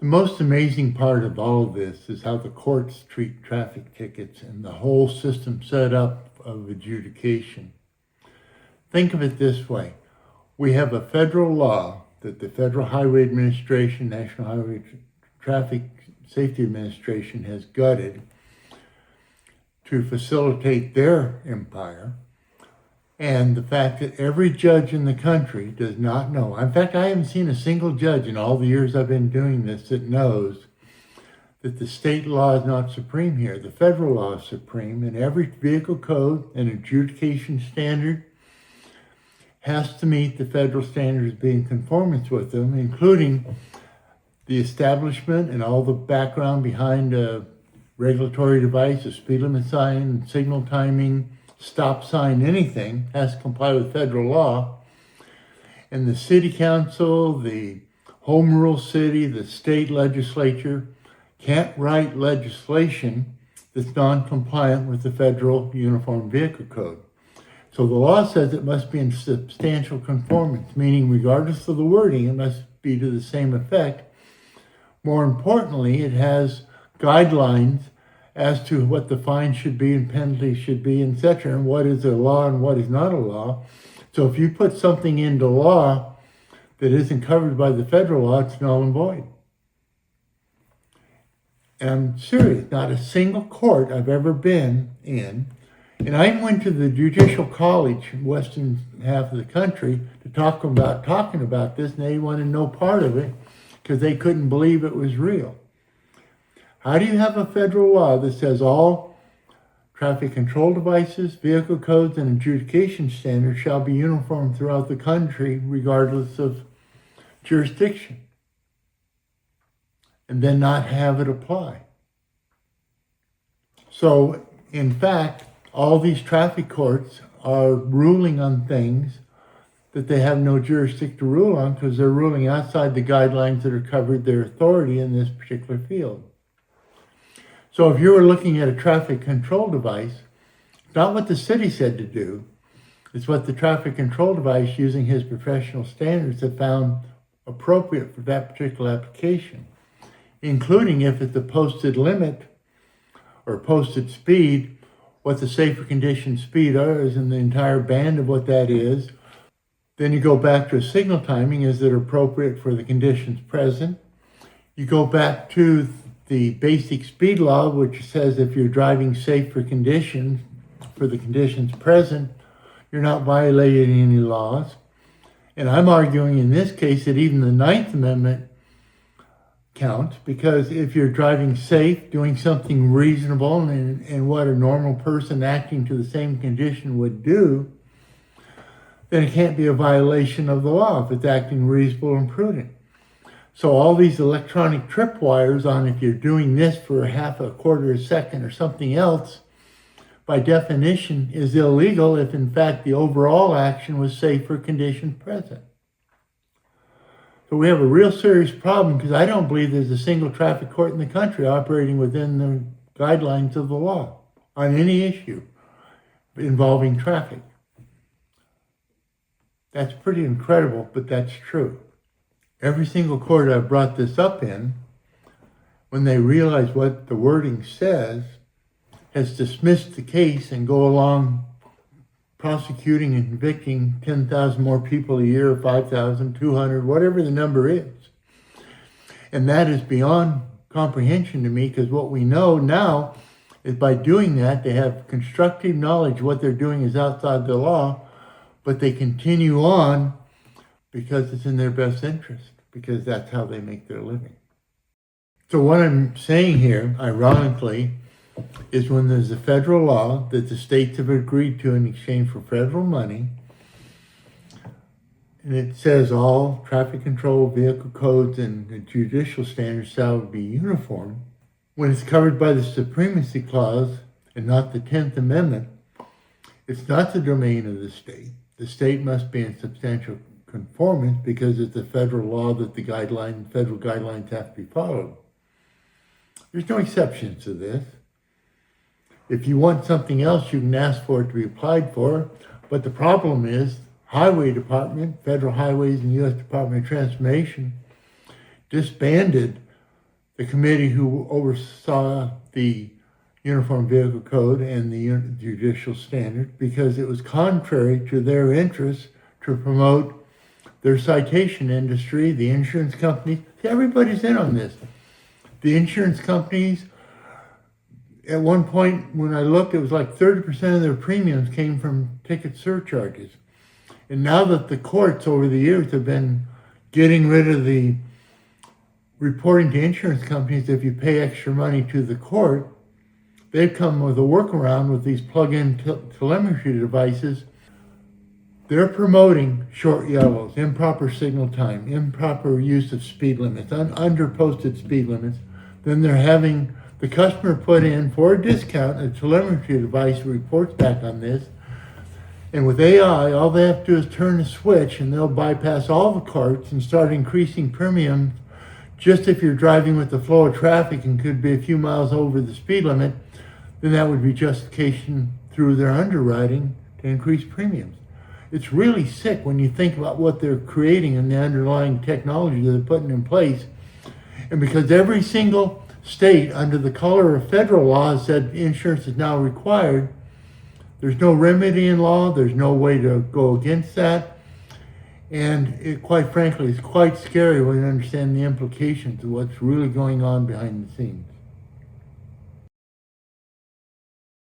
The most amazing part of all of this is how the courts treat traffic tickets and the whole system set up of adjudication. Think of it this way. We have a federal law that the Federal Highway Administration, National Highway Traffic Safety Administration has gutted to facilitate their empire. And the fact that every judge in the country does not know. In fact, I haven't seen a single judge in all the years I've been doing this that knows that the state law is not supreme here. The federal law is supreme, and every vehicle code and adjudication standard has to meet the federal standards, be in conformance with them, including the establishment and all the background behind a regulatory device, a speed limit sign, signal timing, stop sign, anything has to comply with federal law. And the city council, the home rule city, the state legislature can't write legislation that's non-compliant with the federal Uniform Vehicle Code. So the law says it must be in substantial conformance, meaning regardless of the wording, it must be to the same effect. More importantly, it has guidelines as to what the fine should be and penalties should be, etc., and what is a law and what is not a law. So if you put something into law that isn't covered by the federal law, it's null and void. And I'm serious, not a single court I've ever been in, and I went to the Judicial College in western half of the country to talk about talking about this, and they wanted no part of it because they couldn't believe it was real. How do you have a federal law that says all traffic control devices, vehicle codes, and adjudication standards shall be uniform throughout the country regardless of jurisdiction, and then not have it apply? So, in fact, all these traffic courts are ruling on things that they have no jurisdiction to rule on because they're ruling outside the guidelines that are covered their authority in this particular field. So if you were looking at a traffic control device, not what the city said to do, it's what the traffic control device using his professional standards have found appropriate for that particular application, including if it's a posted limit or posted speed, what the safer condition speed is and the entire band of what that is. Then you go back to a signal timing, is it appropriate for the conditions present? You go back to the basic speed law, which says if you're driving safe for the conditions present, you're not violating any laws. And I'm arguing in this case that even the Ninth Amendment counts, because if you're driving safe, doing something reasonable and what a normal person acting to the same condition would do, then it can't be a violation of the law if it's acting reasonable and prudent. So all these electronic tripwires on if you're doing this for a quarter of a second or something else, by definition is illegal if in fact the overall action was safe for conditions present. So we have a real serious problem because I don't believe there's a single traffic court in the country operating within the guidelines of the law on any issue involving traffic. That's pretty incredible, but that's true. Every single court I've brought this up in, when they realize what the wording says, has dismissed the case and go along prosecuting and convicting 10,000 more people a year, 5,000, 200, whatever the number is. And that is beyond comprehension to me, because what we know now is by doing that, they have constructive knowledge what they're doing is outside the law, but they continue on because it's in their best interest, because that's how they make their living. So what I'm saying here, ironically, is when there's a federal law that the states have agreed to in exchange for federal money, and it says all traffic control, vehicle codes, and judicial standards shall be uniform, when it's covered by the Supremacy Clause and not the 10th Amendment, it's not the domain of the state. The state must be in substantial conformance because it's a federal law that the federal guidelines have to be followed. There's no exceptions to this. If you want something else, you can ask for it to be applied for. But the problem is, Highway Department, Federal Highways, and U.S. Department of Transportation disbanded the committee who oversaw the Uniform Vehicle Code and the judicial standard, because it was contrary to their interests to promote their citation industry, the insurance companies. Everybody's in on this. The insurance companies, at one point when I looked, it was like 30% of their premiums came from ticket surcharges. And now that the courts over the years have been getting rid of the reporting to insurance companies if you pay extra money to the court, they've come with a workaround with these plug-in telemetry devices. They're promoting short yellows, improper signal time, improper use of speed limits, under-posted speed limits. Then they're having the customer put in, for a discount, a telemetry device that reports back on this. And with AI, all they have to do is turn the switch and they'll bypass all the carts and start increasing premiums. Just if you're driving with the flow of traffic and could be a few miles over the speed limit, then that would be justification through their underwriting to increase premiums. It's really sick when you think about what they're creating and the underlying technology that they're putting in place. And because every single state under the color of federal law has said insurance is now required, there's no remedy in law, there's no way to go against that. And it, quite frankly, is quite scary when you understand the implications of what's really going on behind the scenes.